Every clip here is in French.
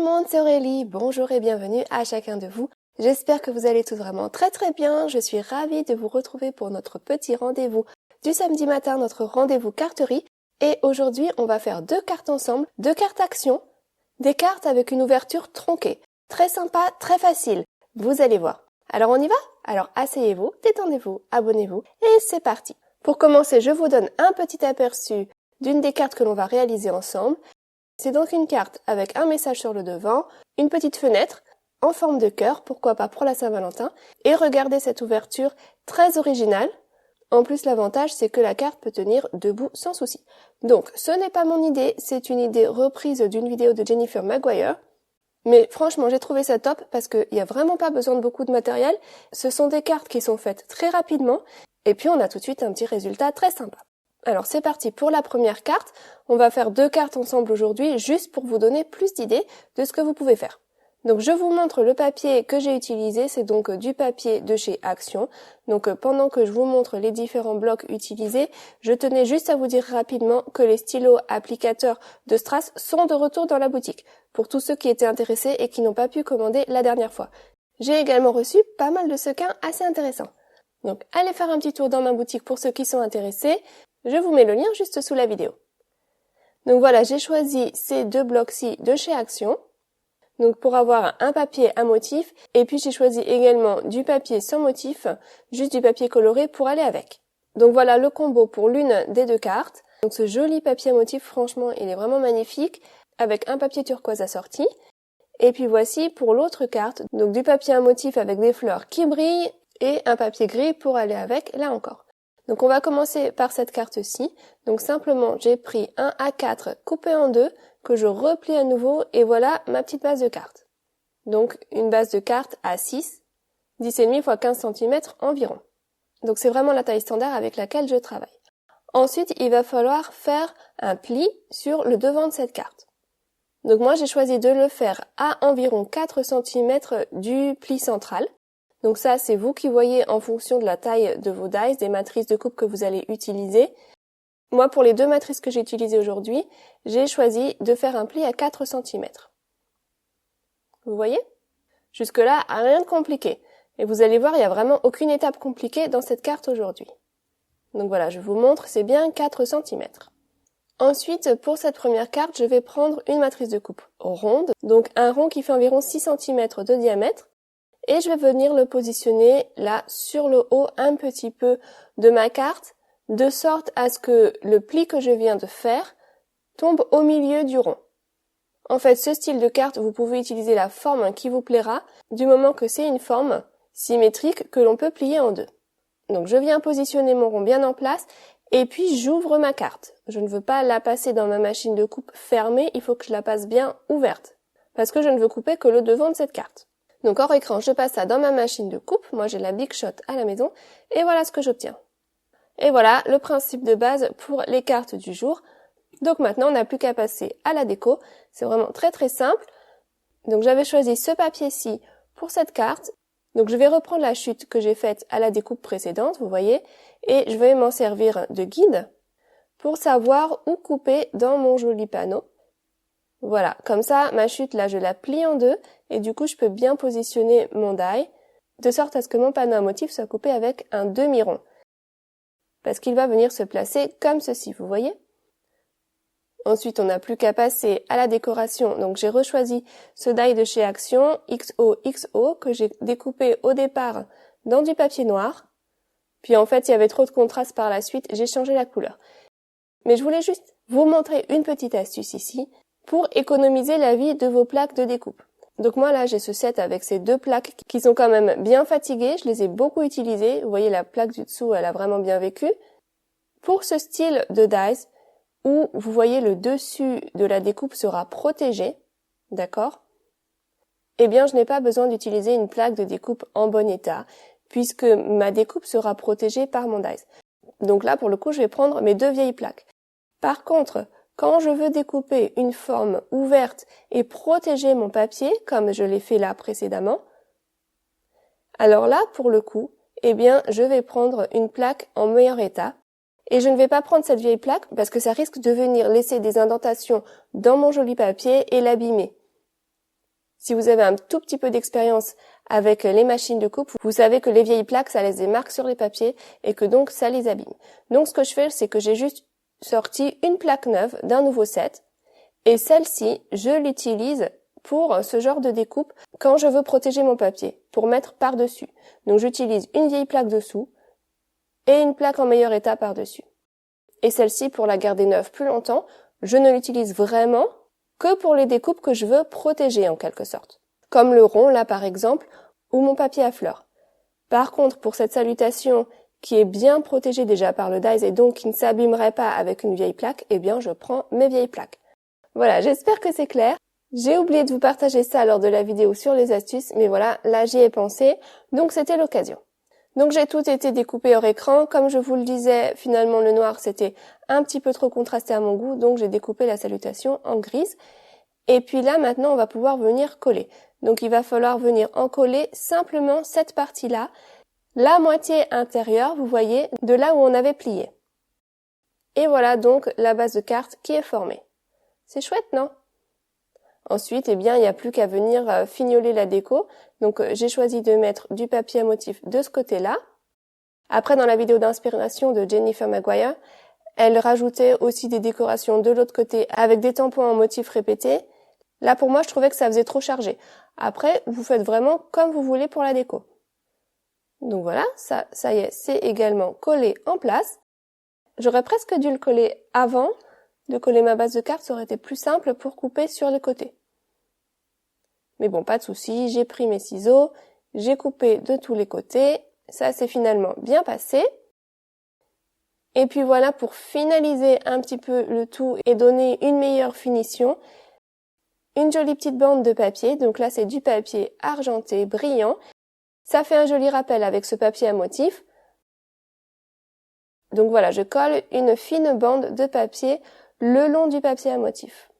le monde, c'est Aurélie, bonjour et bienvenue à chacun de vous. J'espère que vous allez tous vraiment très bien, je suis ravie de vous retrouver pour notre petit rendez-vous du samedi matin, notre rendez-vous carterie. Et aujourd'hui, on va faire 2 cartes ensemble, 2 cartes action, des cartes avec une ouverture tronquée. Très sympa, très facile, vous allez voir. Alors on y va? Alors asseyez-vous, détendez-vous, abonnez-vous et c'est parti. Pour commencer, je vous donne un petit aperçu d'une des cartes que l'on va réaliser ensemble. C'est donc une carte avec un message sur le devant, une petite fenêtre en forme de cœur, pourquoi pas pour la Saint-Valentin, et regardez cette ouverture très originale. En plus, l'avantage, c'est que la carte peut tenir debout sans souci. Donc, ce n'est pas mon idée, c'est une idée reprise d'une vidéo de Jennifer Maguire. Mais franchement, j'ai trouvé ça top parce qu'il n'y a vraiment pas besoin de beaucoup de matériel. Ce sont des cartes qui sont faites très rapidement, et puis on a tout de suite un petit résultat très sympa. Alors c'est parti pour la première carte. On va faire 2 cartes ensemble aujourd'hui, juste pour vous donner plus d'idées de ce que vous pouvez faire. Donc je vous montre le papier que j'ai utilisé, c'est donc du papier de chez Action. Donc pendant que je vous montre les différents blocs utilisés, je tenais juste à vous dire rapidement que les stylos applicateurs de Strass sont de retour dans la boutique, pour tous ceux qui étaient intéressés et qui n'ont pas pu commander la dernière fois. J'ai également reçu pas mal de sequins assez intéressants. Donc allez faire un petit tour dans ma boutique pour ceux qui sont intéressés. Je vous mets le lien juste sous la vidéo. Donc voilà, j'ai choisi ces 2 blocs-ci de chez Action. Donc pour avoir un papier à motif, et puis j'ai choisi également du papier sans motif, juste du papier coloré pour aller avec. Donc voilà le combo pour l'une des 2 cartes. Donc ce joli papier à motif, franchement, il est vraiment magnifique, avec un papier turquoise assorti. Et puis voici pour l'autre carte, donc du papier à motif avec des fleurs qui brillent, et un papier gris pour aller avec, là encore. Donc on va commencer par cette carte-ci. Donc simplement, j'ai pris un A4 coupé en 2, que je replie à nouveau, et voilà ma petite base de carte. Donc une base de carte A6, 10,5 x 15 cm environ. Donc c'est vraiment la taille standard avec laquelle je travaille. Ensuite, il va falloir faire un pli sur le devant de cette carte. Donc moi j'ai choisi de le faire à environ 4 cm du pli central. Donc ça, c'est vous qui voyez en fonction de la taille de vos dies, des matrices de coupe que vous allez utiliser. Moi, pour les 2 matrices que j'ai utilisées aujourd'hui, j'ai choisi de faire un pli à 4 cm. Vous voyez? Jusque-là, rien de compliqué. Et vous allez voir, il n'y a vraiment aucune étape compliquée dans cette carte aujourd'hui. Donc voilà, je vous montre, c'est bien 4 cm. Ensuite, pour cette première carte, je vais prendre une matrice de coupe ronde, donc un rond qui fait environ 6 cm de diamètre. Et je vais venir le positionner là sur le haut un petit peu de ma carte, de sorte à ce que le pli que je viens de faire tombe au milieu du rond. En fait, ce style de carte, vous pouvez utiliser la forme qui vous plaira, du moment que c'est une forme symétrique que l'on peut plier en 2. Donc je viens positionner mon rond bien en place, et puis j'ouvre ma carte. Je ne veux pas la passer dans ma machine de coupe fermée, il faut que je la passe bien ouverte, parce que je ne veux couper que le devant de cette carte. Donc hors écran, je passe ça dans ma machine de coupe. Moi, j'ai la Big Shot à la maison. Et voilà ce que j'obtiens. Et voilà le principe de base pour les cartes du jour. Donc maintenant, on n'a plus qu'à passer à la déco. C'est vraiment très simple. Donc j'avais choisi ce papier-ci pour cette carte. Donc je vais reprendre la chute que j'ai faite à la découpe précédente, vous voyez. Et je vais m'en servir de guide pour savoir où couper dans mon joli panneau. Voilà, comme ça, ma chute, là, je la plie en 2, et du coup, je peux bien positionner mon die, de sorte à ce que mon panneau à motif soit coupé avec un demi-rond. Parce qu'il va venir se placer comme ceci, vous voyez? Ensuite, on n'a plus qu'à passer à la décoration. Donc, j'ai rechoisi ce die de chez Action, XOXO, que j'ai découpé au départ dans du papier noir. Puis, en fait, il y avait trop de contraste par la suite, j'ai changé la couleur. Mais je voulais juste vous montrer une petite astuce ici, pour économiser la vie de vos plaques de découpe. Donc moi là j'ai ce set avec ces 2 plaques qui sont quand même bien fatiguées, je les ai beaucoup utilisées, vous voyez la plaque du dessous elle a vraiment bien vécu. Pour ce style de dies où vous voyez le dessus de la découpe sera protégé, d'accord? Eh bien je n'ai pas besoin d'utiliser une plaque de découpe en bon état puisque ma découpe sera protégée par mon dies. Donc là pour le coup je vais prendre mes 2 vieilles plaques. Par contre, quand je veux découper une forme ouverte et protéger mon papier, comme je l'ai fait là précédemment, alors là, pour le coup, eh bien, je vais prendre une plaque en meilleur état. Et je ne vais pas prendre cette vieille plaque parce que ça risque de venir laisser des indentations dans mon joli papier et l'abîmer. Si vous avez un tout petit peu d'expérience avec les machines de coupe, vous savez que les vieilles plaques, ça laisse des marques sur les papiers et que donc ça les abîme. Donc ce que je fais, c'est que j'ai juste sorti une plaque neuve d'un nouveau set et celle-ci, je l'utilise pour ce genre de découpe quand je veux protéger mon papier, pour mettre par-dessus. Donc j'utilise une vieille plaque dessous et une plaque en meilleur état par-dessus. Et celle-ci, pour la garder neuve plus longtemps, je ne l'utilise vraiment que pour les découpes que je veux protéger en quelque sorte. Comme le rond là par exemple, ou mon papier à fleurs. Par contre, pour cette salutation qui est bien protégée déjà par le dies et donc qui ne s'abîmerait pas avec une vieille plaque, eh bien je prends mes vieilles plaques. Voilà, j'espère que c'est clair. J'ai oublié de vous partager ça lors de la vidéo sur les astuces, mais voilà, là j'y ai pensé, donc c'était l'occasion. Donc j'ai tout été découpé hors écran, comme je vous le disais, finalement le noir c'était un petit peu trop contrasté à mon goût, donc j'ai découpé la salutation en grise. Et puis là maintenant on va pouvoir venir coller. Donc il va falloir venir en coller simplement cette partie-là, la moitié intérieure, vous voyez, de là où on avait plié. Et voilà donc la base de carte qui est formée. C'est chouette, non ? Ensuite, eh bien, il n'y a plus qu'à venir fignoler la déco. Donc, j'ai choisi de mettre du papier à motif de ce côté-là. Après, dans la vidéo d'inspiration de Jennifer Maguire, elle rajoutait aussi des décorations de l'autre côté avec des tampons en motif répétés. Là, pour moi, je trouvais que ça faisait trop chargé. Après, vous faites vraiment comme vous voulez pour la déco. Donc voilà, ça y est, c'est également collé en place. J'aurais presque dû le coller avant de coller ma base de carte, ça aurait été plus simple pour couper sur les côtés. Mais bon, pas de souci, j'ai pris mes ciseaux, j'ai coupé de tous les côtés, ça s'est finalement bien passé. Et puis voilà, pour finaliser un petit peu le tout et donner une meilleure finition, une jolie petite bande de papier, donc là c'est du papier argenté brillant. Ça fait un joli rappel avec ce papier à motif. Donc voilà, je colle une fine bande de papier le long du papier à motif.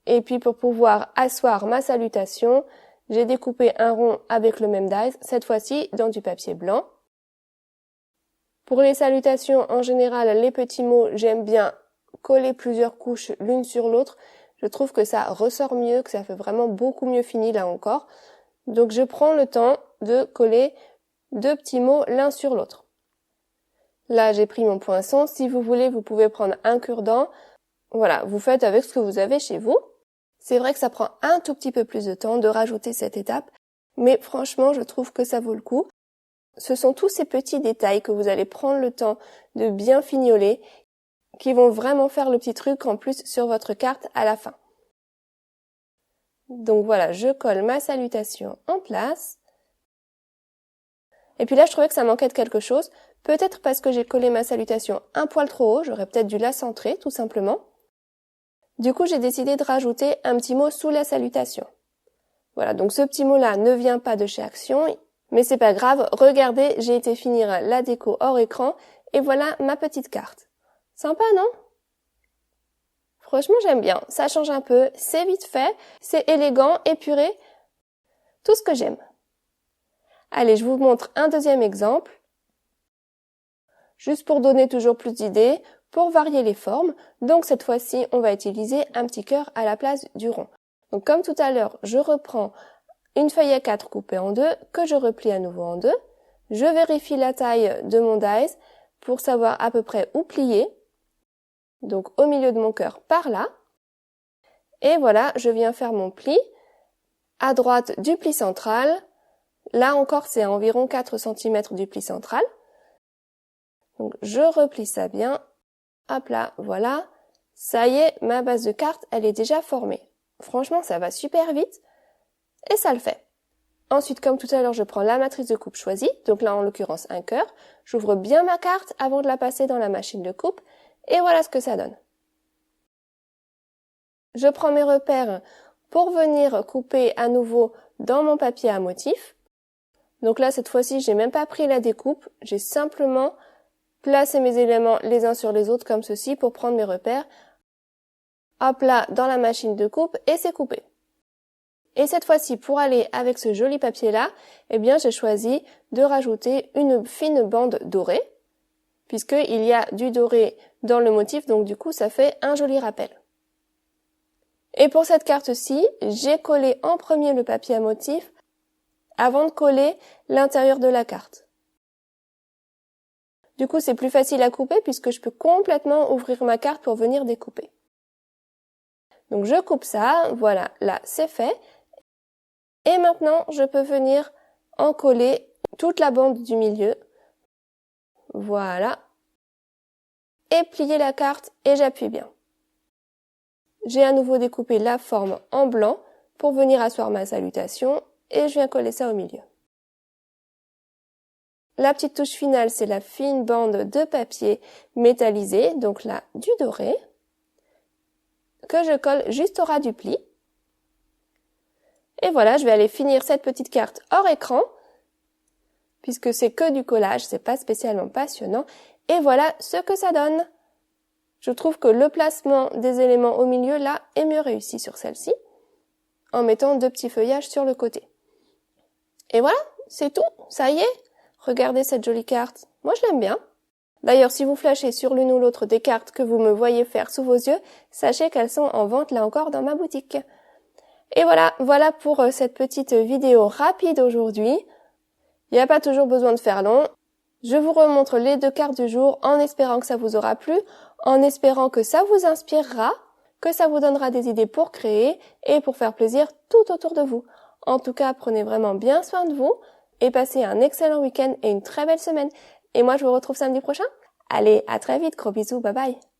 Et puis pour pouvoir asseoir ma salutation, j'ai découpé un rond avec le même dies, cette fois-ci dans du papier blanc. Pour les salutations, en général, les petits mots, j'aime bien coller plusieurs couches l'une sur l'autre. Je trouve que ça ressort mieux, que ça fait vraiment beaucoup mieux fini là encore. Donc je prends le temps de coller deux petits mots l'un sur l'autre. Là, j'ai pris mon poinçon. Si vous voulez, vous pouvez prendre un cure-dent. Voilà, vous faites avec ce que vous avez chez vous. C'est vrai que ça prend un tout petit peu plus de temps de rajouter cette étape, mais franchement, je trouve que ça vaut le coup. Ce sont tous ces petits détails que vous allez prendre le temps de bien fignoler, qui vont vraiment faire le petit truc en plus sur votre carte à la fin. Donc voilà, je colle ma salutation en place. Et puis là, je trouvais que ça manquait de quelque chose. Peut-être parce que j'ai collé ma salutation un poil trop haut, j'aurais peut-être dû la centrer, tout simplement. Du coup, j'ai décidé de rajouter un petit mot sous la salutation. Voilà, donc ce petit mot-là ne vient pas de chez Action, mais c'est pas grave. Regardez, j'ai été finir la déco hors écran, et voilà ma petite carte. Sympa, non ? Franchement, j'aime bien. Ça change un peu, c'est vite fait, c'est élégant, épuré. Tout ce que j'aime. Allez, je vous montre un deuxième exemple. Juste pour donner toujours plus d'idées, pour varier les formes. Donc cette fois-ci, on va utiliser un petit cœur à la place du rond. Donc comme tout à l'heure, je reprends une feuille A4 coupée en deux, que je replie à nouveau en deux. Je vérifie la taille de mon dies pour savoir à peu près où plier. Donc au milieu de mon cœur par là. Et voilà, je viens faire mon pli. À droite du pli central. Là encore, c'est à environ 4 cm du pli central. Donc je replie ça bien. Hop là, voilà. Ça y est, ma base de carte, elle est déjà formée. Franchement, ça va super vite. Et ça le fait. Ensuite, comme tout à l'heure, je prends la matrice de coupe choisie. Donc là, en l'occurrence, un cœur. J'ouvre bien ma carte avant de la passer dans la machine de coupe. Et voilà ce que ça donne. Je prends mes repères pour venir couper à nouveau dans mon papier à motif. Donc là, cette fois-ci, j'ai même pas pris la découpe. J'ai simplement placé mes éléments les uns sur les autres comme ceci pour prendre mes repères. Hop là, dans la machine de coupe et c'est coupé. Et cette fois-ci, pour aller avec ce joli papier-là, eh bien, j'ai choisi de rajouter une fine bande dorée, puisqu'il y a du doré dans le motif, donc du coup, ça fait un joli rappel. Et pour cette carte-ci, j'ai collé en premier le papier à motif avant de coller l'intérieur de la carte. Du coup, c'est plus facile à couper puisque je peux complètement ouvrir ma carte pour venir découper. Donc je coupe ça, voilà, là c'est fait. Et maintenant, je peux venir en coller toute la bande du milieu. Voilà. Et plier la carte et j'appuie bien. J'ai à nouveau découpé la forme en blanc pour venir asseoir ma salutation et je viens coller ça au milieu. La petite touche finale, c'est la fine bande de papier métallisé, donc là du doré, que je colle juste au ras du pli. Et voilà, je vais aller finir cette petite carte hors écran, puisque c'est que du collage, c'est pas spécialement passionnant. Et voilà ce que ça donne. Je trouve que le placement des éléments au milieu, là, est mieux réussi sur celle-ci, en mettant 2 petits feuillages sur le côté. Et voilà, c'est tout, ça y est. Regardez cette jolie carte. Moi, je l'aime bien. D'ailleurs, si vous flashez sur l'une ou l'autre des cartes que vous me voyez faire sous vos yeux, sachez qu'elles sont en vente là encore dans ma boutique. Et voilà pour cette petite vidéo rapide aujourd'hui. Il n'y a pas toujours besoin de faire long. Je vous remontre les 2 cartes du jour en espérant que ça vous aura plu, en espérant que ça vous inspirera, que ça vous donnera des idées pour créer et pour faire plaisir tout autour de vous. En tout cas, prenez vraiment bien soin de vous et passez un excellent week-end et une très belle semaine. Et moi, je vous retrouve samedi prochain. Allez, à très vite, gros bisous, bye bye.